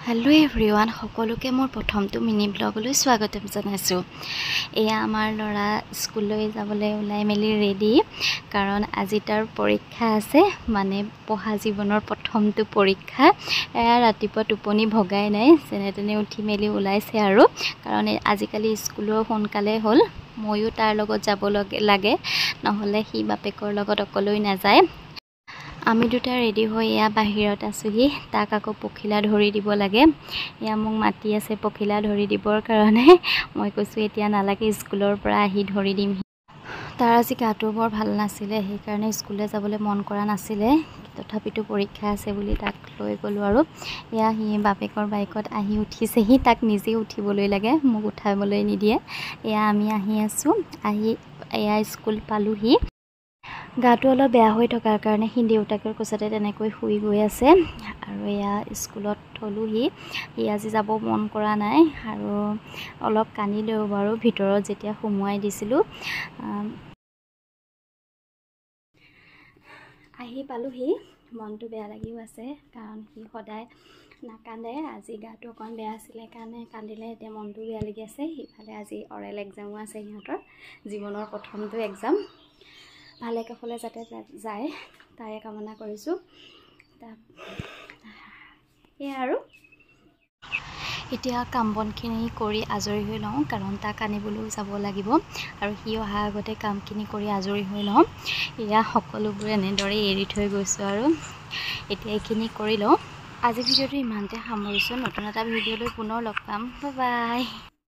Hello everyone সকলোকে মোৰ প্ৰথমটো মিনি ব্লগলৈ স্বাগতম জনাইছো। এয়া আমাৰ লৰা স্কুললৈ যাবলৈ ওলাই মেলি ৰেডি কাৰণ আজি তাৰ পৰীক্ষা আছে মানে পঢ়া জীৱনৰ প্ৰথমটো পৰীক্ষা। এয়া ৰাতিপুৱা টোপনি ভগাই নাই যেনে তেনে উঠি মেলি ওলাইছে আৰু কাৰণ আজিকালি স্কুলৰ সোনকালে হ'ল ময়ো তাৰ লগত যাব লাগে নহলে সি বাপেকৰ লগত অকলৈ নাযায়। আমি দুটা ৰেডি হৈ এয়া বাহিৰত আছোহি তাক আকৌ পখিলা ধৰি দিব লাগে। এয়া মোক মাতি আছে পখিলা ধৰি দিবৰ কাৰণে মই কৈছো এতিয়া নালাগে স্কুলৰ পৰা আহি ধৰি দিম। তাৰ আজি গাটো বৰ ভাল নাছিলে সেইকাৰণে স্কুললৈ যাবলৈ মন কৰা নাছিলে তথাপিতো পৰীক্ষা আছে বুলি তাক লৈ গলো আৰু এয়া সি বাপেকৰ বাইকত আহি উঠিছেহি তাক নিজে উঠিবলৈ লাগে মোক উঠাবলৈ নিদিয়ে। এয়া আমি আহি আছো আহি এয়া স্কুল পালোহি। গাটো অলপ বেয়া হৈ থকাৰ কাৰণে সি দেউতাকৰ কোচতে তেনেকৈ শুই গৈ আছে আৰু এয়া স্কুলত থলোহি। সি আজি যাব মন কৰা নাই আৰু অলপ কান্দিলেও বাৰু ভিতৰত যেতিয়া সোমোৱাই দিছিলোঁ। আহি পালোহি মনটো বেয়া লাগিও আছে কাৰণ সি সদায় নাকান্দে আজি গাটো অকণ বেয়া আছিলে কাৰণে কান্দিলে এতিয়া মনটো বেয়া লাগি আছে। সিফালে আজি অৰেল এক্সামো আছে সিহঁতৰ জীৱনৰ প্ৰথমটো এক্সাম ভালে কুশলে যাতে যায় তাৰে কামনা কৰিছোঁ। এয়া আৰু এতিয়া কাম বনখিনি কৰি আজৰি হৈ লওঁ কাৰণ তাক আনিবলৈও যাব লাগিব আৰু সি অহা আগতে কামখিনি কৰি আজৰি হৈ লওঁ। এয়া সকলোবোৰ এনেদৰে এৰি থৈ গৈছোঁ আৰু এতিয়া এইখিনি কৰি লওঁ। আজি ভিডিঅ'টো ইমানতে সামৰিছোঁ। নতুন এটা ভিডিঅ'লৈ পুনৰ লগ পাম। Bye bye.